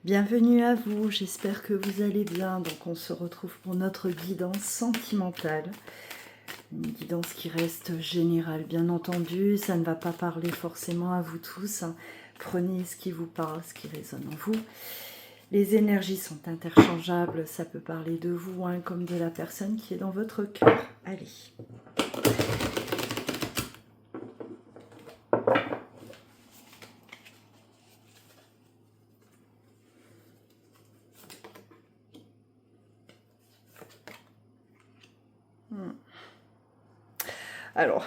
Bienvenue à vous, j'espère que vous allez bien. Donc on se retrouve pour notre guidance sentimentale. Une guidance qui reste générale, bien entendu. Ça ne va pas parler forcément à vous tous. Prenez ce qui vous parle, ce qui résonne en vous. Les énergies sont interchangeables. Ça peut parler de vous comme de la personne qui est dans votre cœur. Allez. Alors,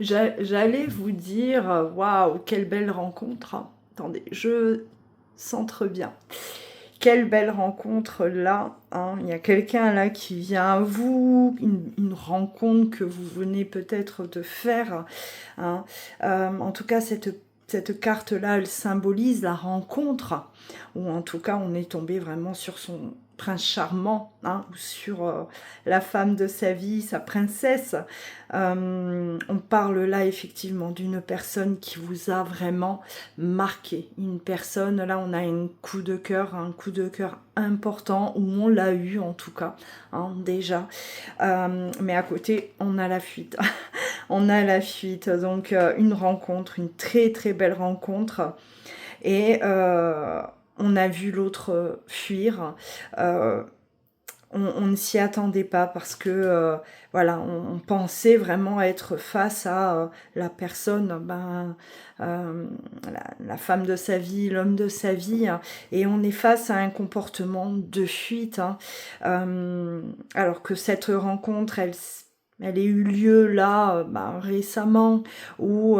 j'allais vous dire, waouh, quelle belle rencontre. Attendez, je centre bien. Quelle belle rencontre là. Il y a quelqu'un là qui vient à vous, une rencontre que vous venez peut-être de faire. En tout cas, cette carte-là, elle symbolise la rencontre. Ou en tout cas, on est tombé vraiment sur son prince charmant, ou sur la femme de sa vie, sa princesse. On parle là effectivement d'une personne qui vous a vraiment marqué. Une personne, là on a un coup de cœur important, où on l'a eu en tout cas, déjà. Mais à côté, on a la fuite. On a la fuite, donc une rencontre, une très très belle rencontre. Et on a vu l'autre fuir. On ne s'y attendait pas parce que voilà, on pensait vraiment être face à la personne, la femme de sa vie, l'homme de sa vie, et on est face à un comportement de fuite, alors que cette rencontre, elle a eu lieu là récemment, ou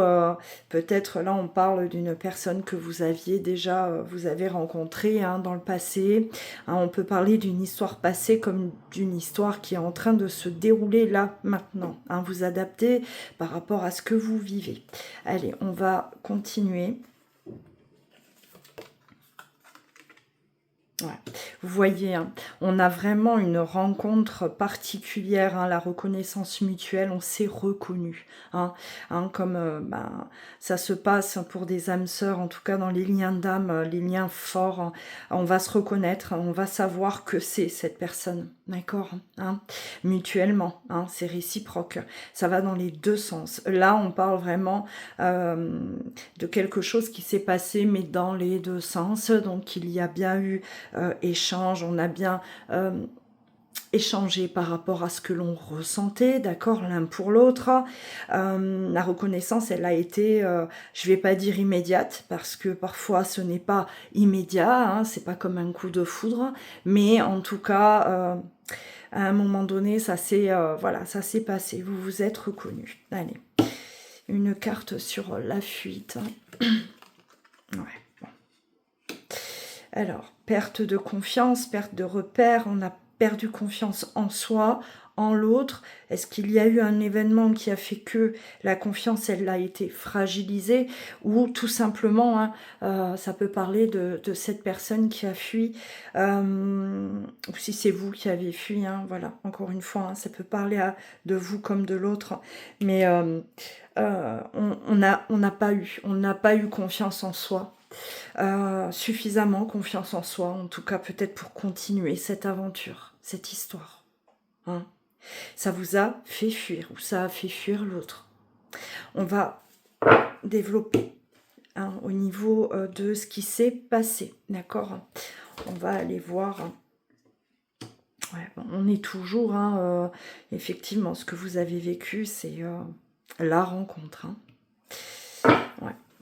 peut-être là on parle d'une personne que vous aviez déjà, vous avez rencontrée dans le passé. On peut parler d'une histoire passée comme d'une histoire qui est en train de se dérouler là maintenant. Vous adaptez par rapport à ce que vous vivez. Allez, on va continuer. Ouais. Vous voyez, on a vraiment une rencontre particulière, la reconnaissance mutuelle, on s'est reconnu, comme ça se passe pour des âmes sœurs, en tout cas dans les liens d'âme, les liens forts, on va se reconnaître, on va savoir que c'est cette personne, d'accord, mutuellement, c'est réciproque, ça va dans les deux sens. Là, on parle vraiment de quelque chose qui s'est passé, mais dans les deux sens, donc il y a bien eu échange, on a bien échangé par rapport à ce que l'on ressentait, d'accord, l'un pour l'autre. La reconnaissance, elle a été, je vais pas dire immédiate, parce que parfois ce n'est pas immédiat, c'est pas comme un coup de foudre, mais en tout cas, à un moment donné, ça s'est voilà, ça s'est passé, vous vous êtes reconnus. Allez, une carte sur la fuite. Ouais. Alors, perte de confiance, perte de repère, on a perdu confiance en soi, en l'autre. Est-ce qu'il y a eu un événement qui a fait que la confiance, elle a été fragilisée, ou tout simplement, ça peut parler de cette personne qui a fui, ou si c'est vous qui avez fui, voilà, encore une fois, ça peut parler de vous comme de l'autre, mais on n'a pas eu confiance en soi. Suffisamment confiance en soi, en tout cas peut-être pour continuer cette aventure, cette histoire. Ça vous a fait fuir, ou ça a fait fuir l'autre. On va développer au niveau de ce qui s'est passé, d'accord. On va aller voir. On est toujours, effectivement, ce que vous avez vécu, c'est la rencontre.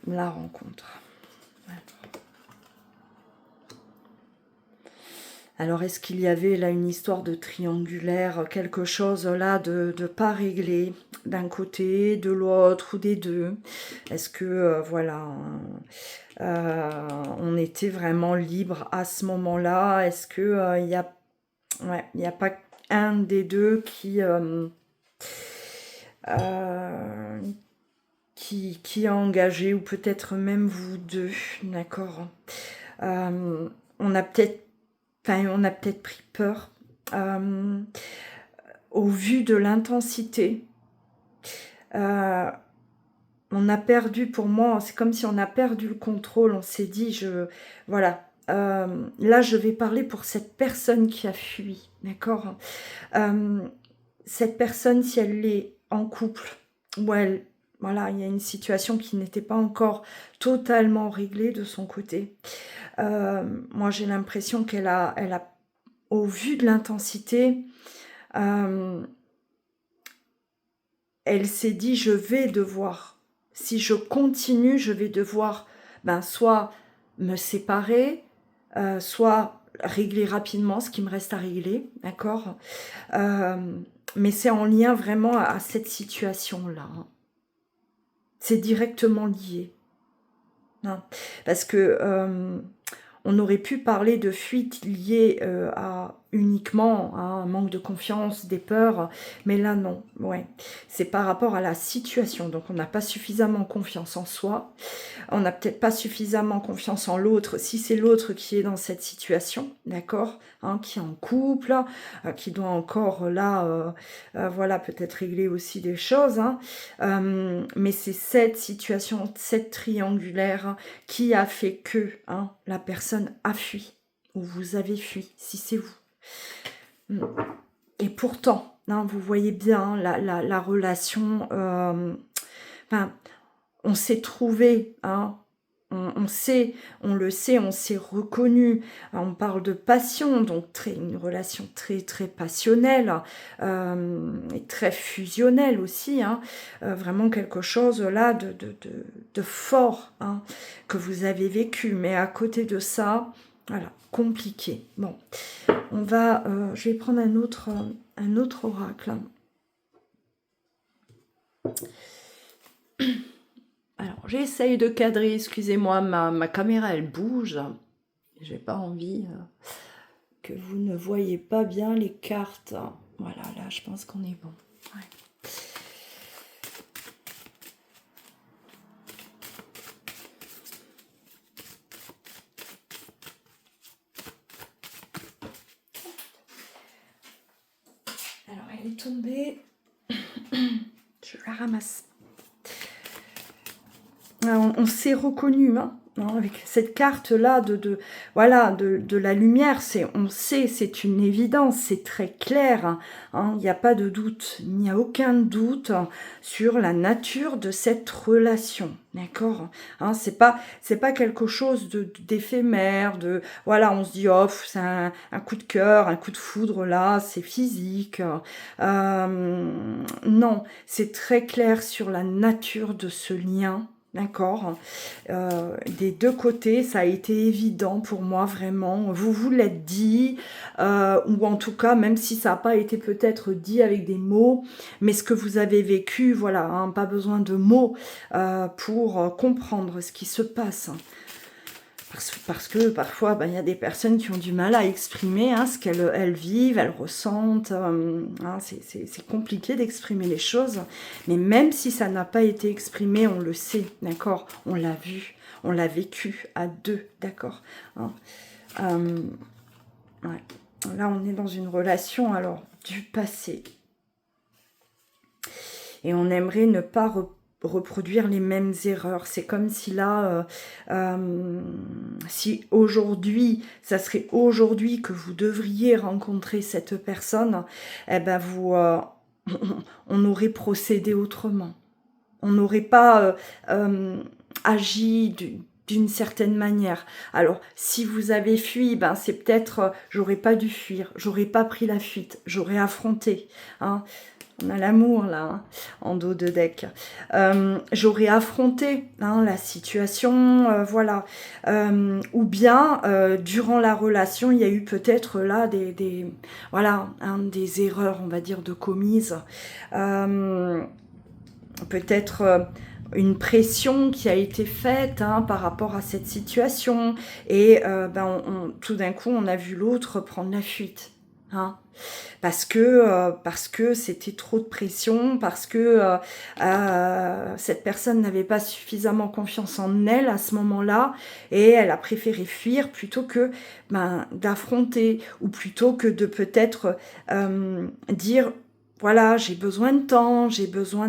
La rencontre. Alors, est-ce qu'il y avait là une histoire de triangulaire, quelque chose là de pas réglé, d'un côté, de l'autre ou des deux? Est-ce que, voilà, on était vraiment libre à ce moment-là? Est-ce que il y a pas un des deux qui a engagé, ou peut-être même vous deux, d'accord. On a peut-être pris peur au vu de l'intensité. On a perdu, pour moi, c'est comme si on a perdu le contrôle. On s'est dit, voilà, là je vais parler pour cette personne qui a fui, d'accord. Cette personne, si elle est en couple, ou elle, voilà, il y a une situation qui n'était pas encore totalement réglée de son côté. Moi j'ai l'impression elle a, au vu de l'intensité, euh, elle s'est dit, je vais devoir, si je continue, je vais devoir soit me séparer, soit régler rapidement ce qui me reste à régler, d'accord. Mais c'est en lien vraiment à cette situation-là. C'est directement lié. Hein. Parce que on aurait pu parler de fuite liée à uniquement à un manque de confiance, des peurs, mais là non, ouais. C'est par rapport à la situation, donc on n'a pas suffisamment confiance en soi, on n'a peut-être pas suffisamment confiance en l'autre, si c'est l'autre qui est dans cette situation, d'accord, hein, qui est en couple, qui doit encore là, voilà, peut-être régler aussi des choses, hein, mais c'est cette situation, cette triangulaire qui a fait que la personne a fui, ou vous avez fui, si c'est vous. Et pourtant, vous voyez bien la relation, on s'est trouvé, on sait, on le sait, on s'est reconnu. On parle de passion, donc une relation très très passionnelle et très fusionnelle aussi. Vraiment quelque chose là de fort que vous avez vécu. Mais à côté de ça, voilà, compliqué. Bon, on va, je vais prendre un autre oracle. Alors, j'essaye de cadrer, excusez-moi, ma caméra, elle bouge. J'ai pas envie que vous ne voyez pas bien les cartes. Voilà, là, je pense qu'on est bon. Ouais. Alors, elle est tombée. Je la ramasse. On s'est reconnu, avec cette carte là voilà, de la lumière, on sait, c'est une évidence, c'est très clair, il n'y a pas de doute, il n'y a aucun doute sur la nature de cette relation, d'accord, c'est pas quelque chose d'éphémère, voilà, on se dit oh c'est un coup de cœur, un coup de foudre là, c'est physique, non, c'est très clair sur la nature de ce lien. D'accord. Des deux côtés, ça a été évident pour moi, vraiment. Vous l'êtes dit, ou en tout cas, même si ça n'a pas été peut-être dit avec des mots, mais ce que vous avez vécu, voilà, pas besoin de mots pour comprendre ce qui se passe. Parce que parfois, il y a des personnes qui ont du mal à exprimer ce qu'elles vivent, elles ressentent. C'est compliqué d'exprimer les choses. Mais même si ça n'a pas été exprimé, on le sait, d'accord. On l'a vu, on l'a vécu à deux, d'accord. Ouais. Là, on est dans une relation, alors, du passé. Et on aimerait ne pas reproduire les mêmes erreurs. C'est comme si là, si aujourd'hui, ça serait aujourd'hui que vous devriez rencontrer cette personne, eh ben on aurait procédé autrement. On n'aurait pas agi d'une certaine manière. Alors, si vous avez fui, c'est peut-être, j'aurais pas dû fuir, j'aurais pas pris la fuite, j'aurais affronté, On a l'amour là, en dos de deck. J'aurais affronté la situation, voilà. Ou bien, durant la relation, il y a eu peut-être là des erreurs, on va dire, de commises. Peut-être une pression qui a été faite par rapport à cette situation. Et tout d'un coup, on a vu l'autre prendre la fuite. Parce que c'était trop de pression, parce que cette personne n'avait pas suffisamment confiance en elle à ce moment-là, et elle a préféré fuir plutôt que d'affronter, ou plutôt que de peut-être dire voilà, j'ai besoin de temps, j'ai besoin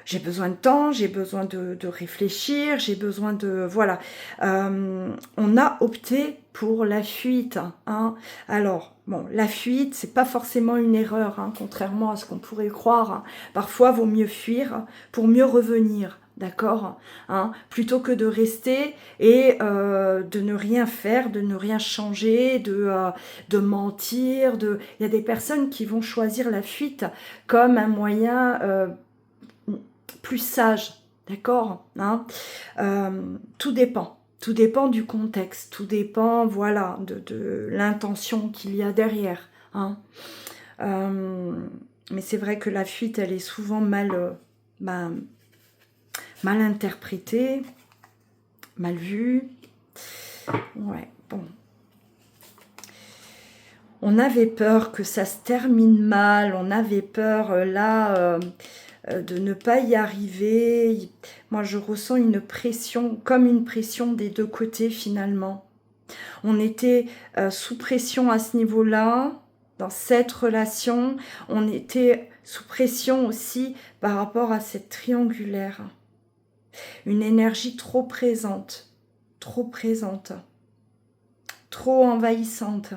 j'ai besoin de temps, j'ai besoin de réfléchir, j'ai besoin de... Voilà. On a opté pour la fuite. Hein. Alors, bon, la fuite, c'est pas forcément une erreur, hein, contrairement à ce qu'on pourrait croire. Hein. Parfois, vaut mieux fuir pour mieux revenir. D'accord, hein, plutôt que de rester et de ne rien faire, de ne rien changer, de mentir. Il y a des personnes qui vont choisir la fuite comme un moyen plus sage, d'accord, hein, tout dépend. Tout dépend du contexte, tout dépend, voilà, de l'intention qu'il y a derrière. Hein. Mais c'est vrai que la fuite, elle est souvent mal interprétée, mal vue. Ouais, bon. On avait peur que ça se termine mal, on avait peur, de ne pas y arriver. Moi, je ressens une pression, comme une pression des deux côtés, finalement. On était sous pression à ce niveau-là, dans cette relation. On était sous pression aussi par rapport à cette triangulaire. Une énergie trop présente, trop envahissante.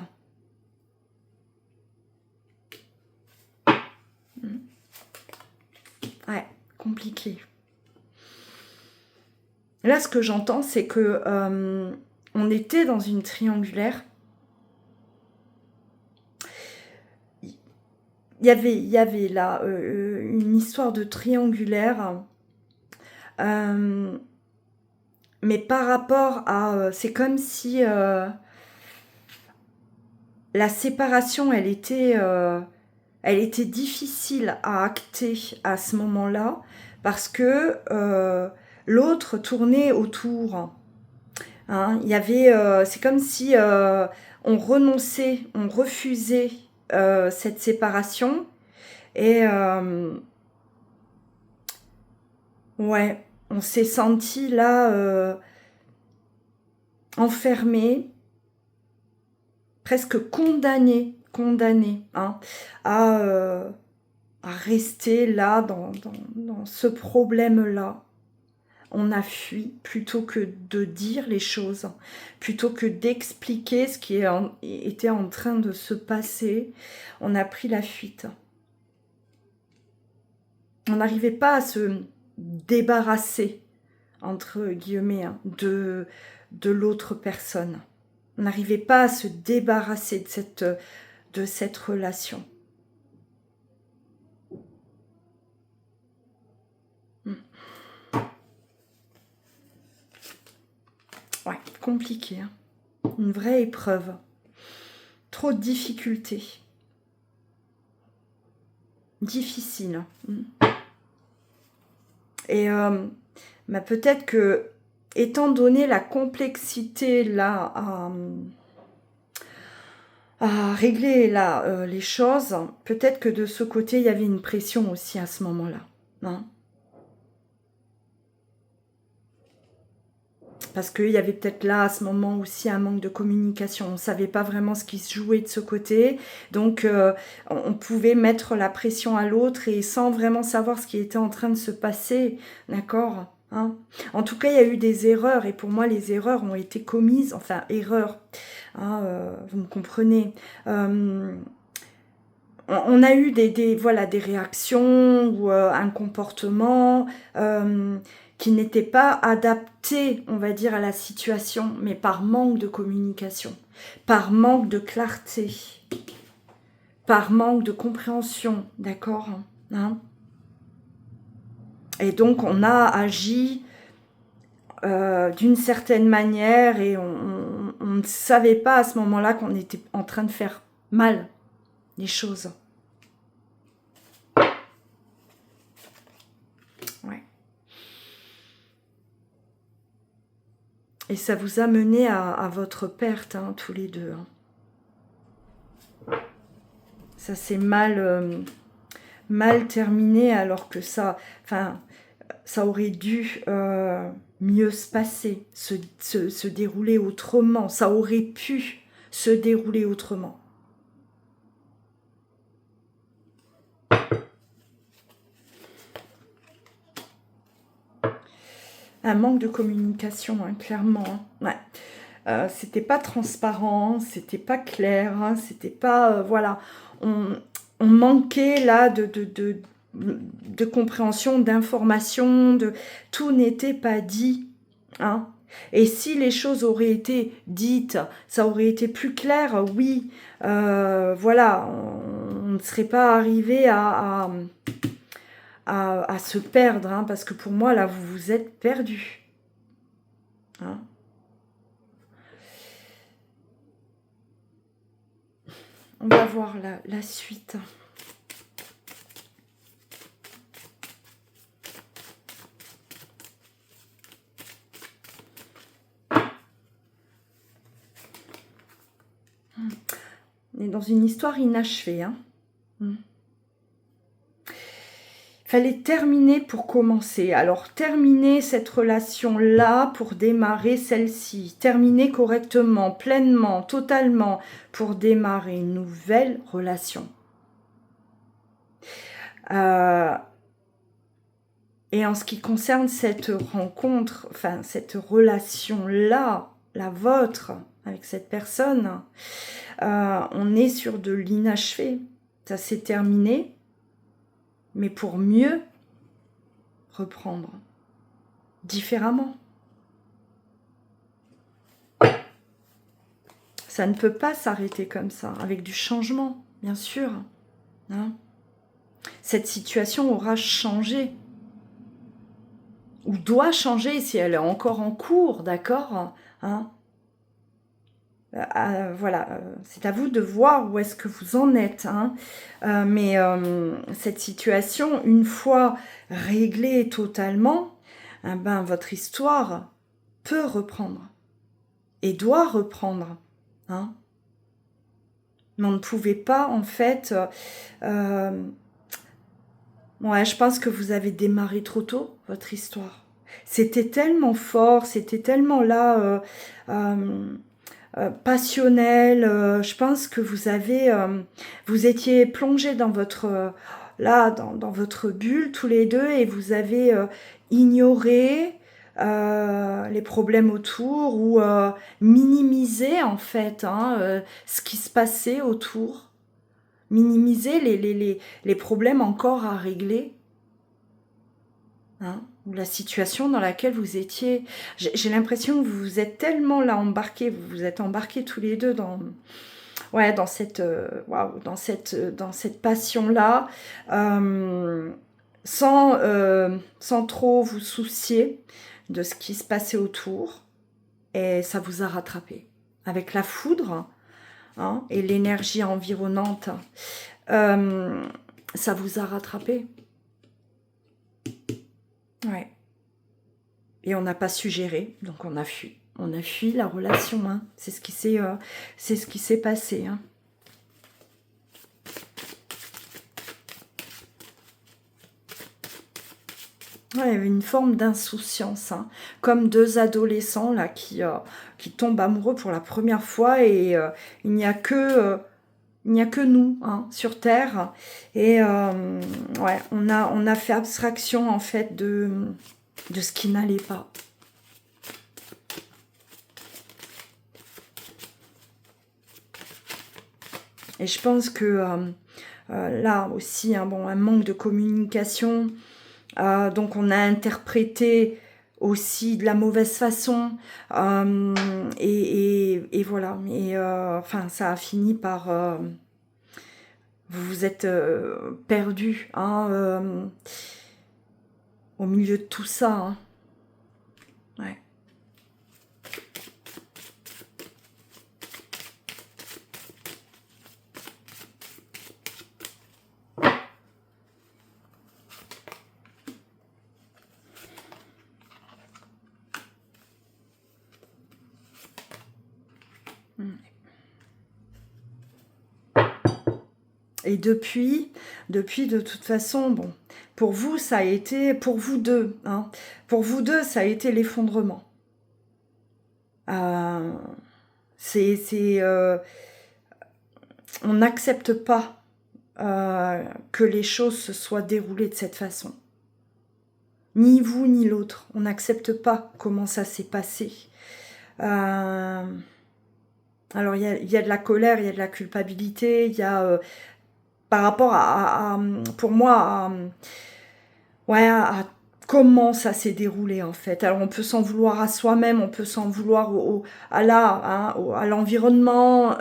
Ouais, compliqué. Là, ce que j'entends, c'est que on était dans une triangulaire. Il y avait là une histoire de triangulaire. Mais par rapport à... c'est comme si la séparation, elle était difficile à acter à ce moment-là parce que l'autre tournait autour. Hein, il y avait, c'est comme si on renonçait, on refusait cette séparation et ouais, on s'est senti là enfermé, presque condamné, hein, à rester là dans ce problème-là. On a fui plutôt que de dire les choses, plutôt que d'expliquer ce qui était en train de se passer. On a pris la fuite. On n'arrivait pas à se débarrasser, entre guillemets, hein, de l'autre personne. On n'arrivait pas à se débarrasser de cette relation. Ouais, compliqué. Hein. Une vraie épreuve. Trop de difficultés. Difficile. Et peut-être que, étant donné la complexité là à régler là les choses, peut-être que de ce côté, il y avait une pression aussi à ce moment-là. Hein. Parce qu'il y avait peut-être là, à ce moment aussi, un manque de communication. On ne savait pas vraiment ce qui se jouait de ce côté. Donc, on pouvait mettre la pression à l'autre et sans vraiment savoir ce qui était en train de se passer. D'accord, hein. En tout cas, il y a eu des erreurs. Et pour moi, les erreurs ont été commises. Enfin, erreurs. Hein, vous me comprenez. On a eu voilà, des réactions ou un comportement qui n'était pas adapté, on va dire, à la situation, mais par manque de communication, par manque de clarté, par manque de compréhension, d'accord, hein. Et donc, on a agi d'une certaine manière et on ne savait pas à ce moment-là qu'on était en train de faire mal les choses. Ouais. Et ça vous a mené à votre perte, hein, tous les deux. Hein. Ça s'est mal terminé alors que ça aurait dû mieux se passer, se dérouler autrement. Ça aurait pu se dérouler autrement. Un manque de communication, hein, clairement. Hein. Ouais. C'était pas transparent, c'était pas clair, hein, c'était pas... voilà, on manquait là de compréhension, d'information, tout n'était pas dit. Hein. Et si les choses auraient été dites, ça aurait été plus clair, oui, voilà, on ne serait pas arrivé à se perdre, hein, parce que pour moi, là, vous vous êtes perdu. Hein. On va voir la suite. On est dans une histoire inachevée. Hein. Fallait terminer pour commencer. Alors, terminer cette relation-là pour démarrer celle-ci. Terminer correctement, pleinement, totalement pour démarrer une nouvelle relation. Et en ce qui concerne cette rencontre, enfin, cette relation-là, la vôtre, avec cette personne, on est sur de l'inachevé. Ça s'est terminé, mais pour mieux reprendre différemment. Ça ne peut pas s'arrêter comme ça, avec du changement, bien sûr. Hein. Cette situation aura changé, ou doit changer si elle est encore en cours, d'accord, hein. Voilà, c'est à vous de voir où est-ce que vous en êtes. Hein. Mais cette situation, une fois réglée totalement, ben, votre histoire peut reprendre et doit reprendre. Hein. Mais on ne pouvait pas, en fait... ouais, je pense que vous avez démarré trop tôt, votre histoire. C'était tellement fort, c'était tellement là... passionnel, je pense que vous étiez plongés dans votre dans votre bulle tous les deux et vous avez ignoré les problèmes autour ou minimisé en fait ce qui se passait autour, minimiser les problèmes encore à régler. Hein, ou la situation dans laquelle vous étiez. J'ai l'impression que vous vous êtes tellement là embarqués, vous vous êtes embarqués tous les deux dans cette dans cette passion-là, sans trop vous soucier de ce qui se passait autour. Et ça vous a rattrapé. Avec la foudre hein, et l'énergie environnante, ça vous a rattrapé. Ouais. Et on n'a pas su gérer, donc on a fui. On a fui la relation, hein. C'est ce qui s'est passé. Hein. Ouais, il y avait une forme d'insouciance, hein. Comme deux adolescents là qui tombent amoureux pour la première fois et il n'y a que nous hein, sur Terre. Et ouais, on a fait abstraction en fait de ce qui n'allait pas. Et je pense que là aussi, hein, bon, un manque de communication, donc on a interprété aussi de la mauvaise façon, et voilà, mais enfin ça a fini par... vous vous êtes perdu hein, au milieu de tout ça. Hein. Ouais. Et depuis, de toute façon, bon, pour vous, ça a été, pour vous deux, hein, pour vous deux, ça a été l'effondrement. On n'accepte pas que les choses se soient déroulées de cette façon. Ni vous, ni l'autre. On n'accepte pas comment ça s'est passé. Alors, il y a de la colère, il y a de la culpabilité, il y a, par rapport pour moi, ouais, à comment ça s'est déroulé, en fait. Alors, on peut s'en vouloir à soi-même, on peut s'en vouloir à l'environnement,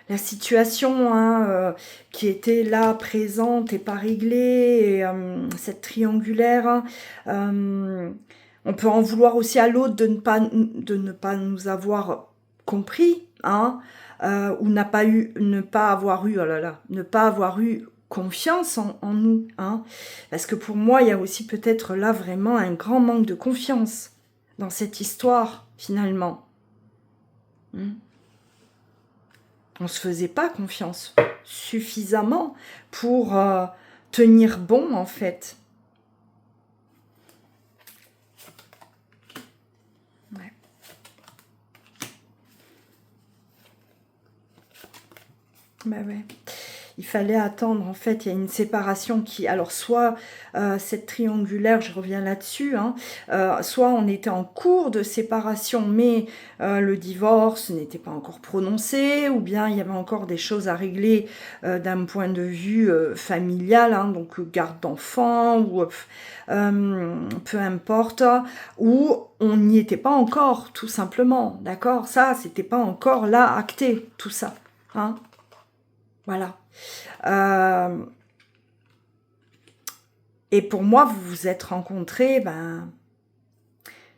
la situation qui était là, présente et pas réglée, et, cette triangulaire. On peut en vouloir aussi à l'autre de ne pas nous avoir compris, ou ne pas avoir eu, oh là là, ne pas avoir eu confiance en nous, parce que pour moi, il y a aussi peut-être là vraiment un grand manque de confiance dans cette histoire, finalement. On se faisait pas confiance suffisamment pour tenir bon, en fait. Ouais. Bah ouais. Il fallait attendre, en fait, il y a une séparation qui... Alors, soit cette triangulaire, je reviens là-dessus, soit on était en cours de séparation, mais le divorce n'était pas encore prononcé, ou bien il y avait encore des choses à régler d'un point de vue familial, donc garde d'enfants, ou peu importe, ou on n'y était pas encore, tout simplement, d'accord? Ça, c'était pas encore là, acté, tout ça, Voilà. Et pour moi, vous vous êtes rencontrés,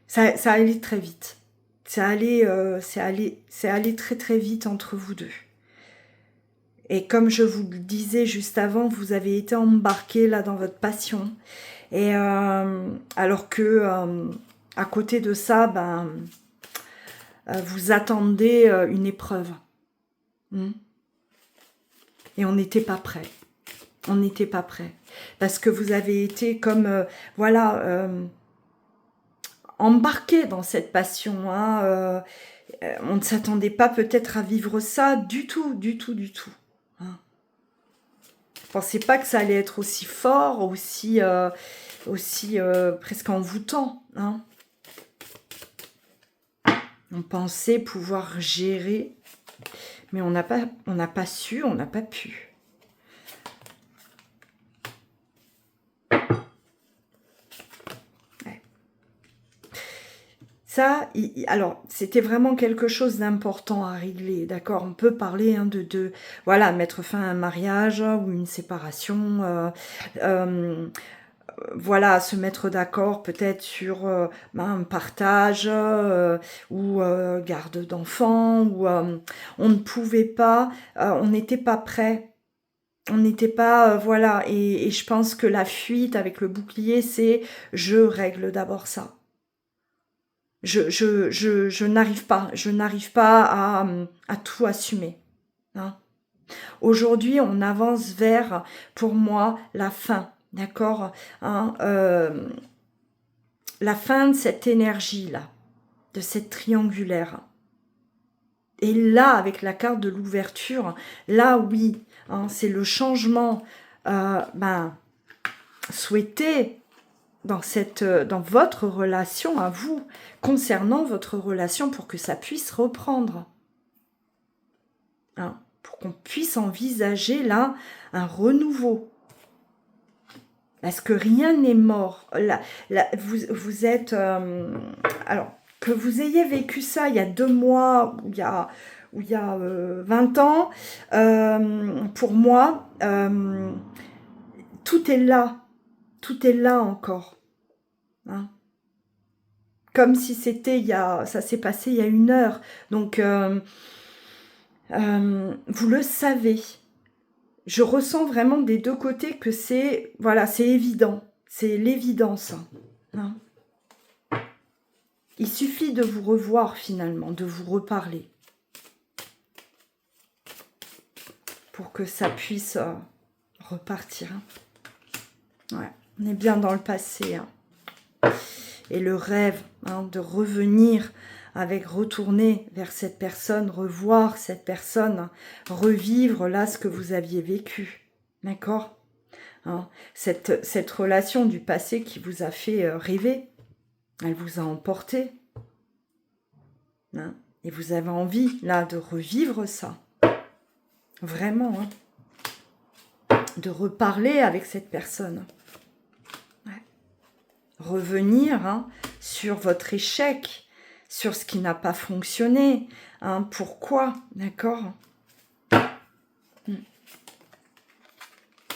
ça allait très vite. C'est allé très très vite entre vous deux. Et comme je vous le disais juste avant, vous avez été embarqués là dans votre passion. Et alors que à côté de ça, vous attendez une épreuve. Et on n'était pas prêt. On n'était pas prêt. Parce que vous avez été comme, embarqué dans cette passion. On ne s'attendait pas peut-être à vivre ça du tout, du tout, du tout. Je ne pensais pas que ça allait être aussi fort, aussi presque envoûtant. On pensait pouvoir gérer, mais on n'a pas su, on n'a pas pu. Ça, alors, c'était vraiment quelque chose d'important à régler, d'accord? On peut parler voilà, mettre fin à un mariage ou une séparation, voilà, se mettre d'accord peut-être sur un partage ou garde d'enfants, ou on ne pouvait pas, on n'était pas prêt. On n'était pas, voilà, et je pense que la fuite avec le bouclier, c'est je règle d'abord ça. Je n'arrive pas à tout assumer. Aujourd'hui, on avance vers, pour moi, la fin, d'accord, la fin de cette énergie-là, de cette triangulaire. Et là, avec la carte de l'ouverture, là, oui, c'est le changement souhaité dans votre relation à vous, concernant votre relation, pour que ça puisse reprendre. Pour qu'on puisse envisager là un renouveau. Parce que rien n'est mort. Vous êtes... alors, que vous ayez vécu ça il y a 2 mois, ou il y a 20 ans, pour moi, tout est là. Tout est là encore. Comme si c'était ça s'est passé il y a 1 heure. Donc, vous le savez. Je ressens vraiment des 2 côtés que c'est évident. C'est l'évidence. Il suffit de vous revoir finalement, de vous reparler. Pour que ça puisse repartir. Ouais, on est bien dans le passé. Et le rêve de revenir retourner vers cette personne, revoir cette personne, revivre là ce que vous aviez vécu. D'accord ? hein. Cette relation du passé qui vous a fait rêver, elle vous a emporté, hein, et vous avez envie, là, de revivre ça. Vraiment, hein. De reparler avec cette personne. Ouais. Revenir, hein, sur votre échec, sur ce qui n'a pas fonctionné. Hein, pourquoi, d'accord?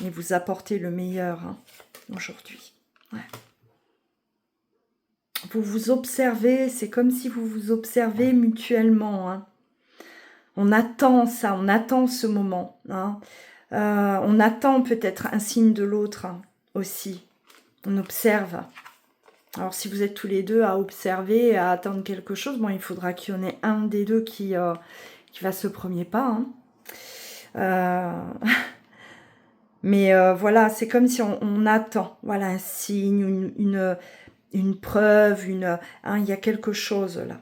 Et vous apporter le meilleur, hein, aujourd'hui. Ouais. Vous vous observez, c'est comme si vous vous observez mutuellement, hein. On attend ça, on attend ce moment, hein. On attend peut-être un signe de l'autre, hein, aussi. On observe. Alors, si vous êtes tous les deux à observer, à attendre quelque chose, bon, il faudra qu'il y en ait un des deux qui fasse le premier pas, hein. Mais voilà, c'est comme si on attend, voilà, un signe, une preuve, hein, il y a quelque chose là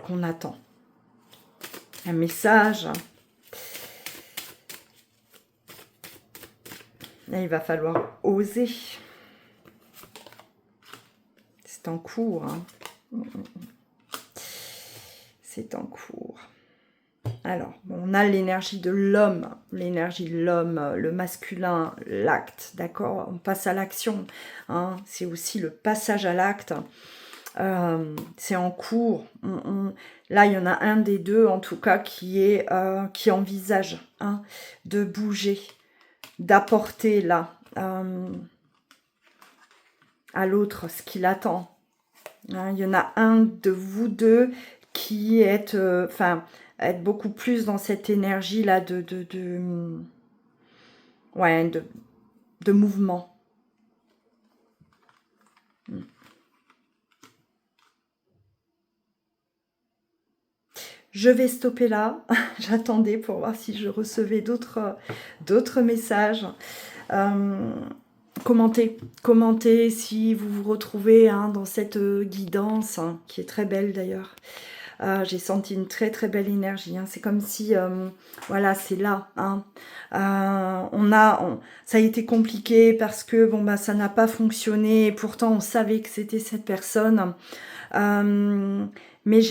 qu'on attend. Un message. Là, il va falloir oser. C'est en cours, hein. C'est en cours. Alors, on a l'énergie de l'homme, le masculin, l'acte, d'accord? On passe à l'action, hein? C'est aussi le passage à l'acte. C'est en cours. Là, il y en a un des deux, en tout cas, qui envisage, hein, de bouger, d'apporter là à l'autre ce qu'il attend. Hein, il y en a un de vous deux qui est, être beaucoup plus dans cette énergie là ouais, de mouvement. Je vais stopper là. J'attendais pour voir si je recevais d'autres messages. Commentez si vous vous retrouvez, hein, dans cette guidance, hein, qui est très belle d'ailleurs. J'ai senti une très très belle énergie, hein. C'est comme si, voilà, c'est là, hein. Ça a été compliqué parce que bon, bah, ça n'a pas fonctionné, et pourtant on savait que c'était cette personne. Mais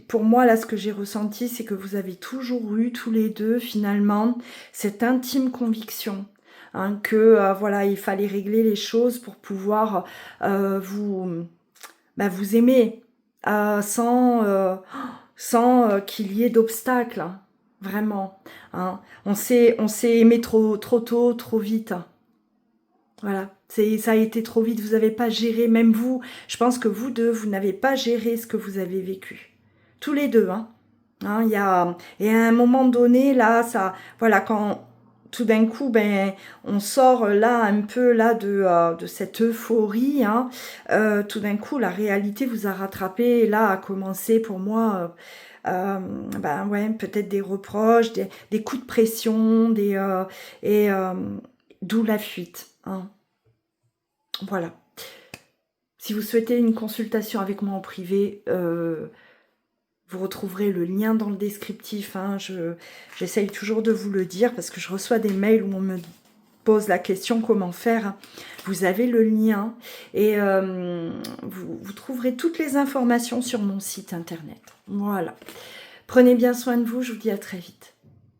pour moi, là, ce que j'ai ressenti, c'est que vous avez toujours eu, tous les deux, finalement, cette intime conviction, hein, que, voilà, il fallait régler les choses pour pouvoir vous aimer, sans qu'il y ait d'obstacles, hein, vraiment, hein. On s'est aimé trop tôt, trop vite. Voilà, ça a été trop vite, vous n'avez pas géré, même vous, je pense que vous deux, vous n'avez pas géré ce que vous avez vécu. Tous les deux, hein. Hein, et à un moment donné, là, voilà, quand tout d'un coup, on sort là un peu là de cette euphorie, hein, tout d'un coup, la réalité vous a rattrapé, et là a commencé pour moi, ouais, peut-être des reproches, des coups de pression, d'où la fuite, hein. Voilà. Si vous souhaitez une consultation avec moi en privé, vous retrouverez le lien dans le descriptif, hein. J'essaye toujours de vous le dire parce que je reçois des mails où on me pose la question comment faire. Vous avez le lien et vous trouverez toutes les informations sur mon site internet. Voilà. Prenez bien soin de vous, je vous dis à très vite.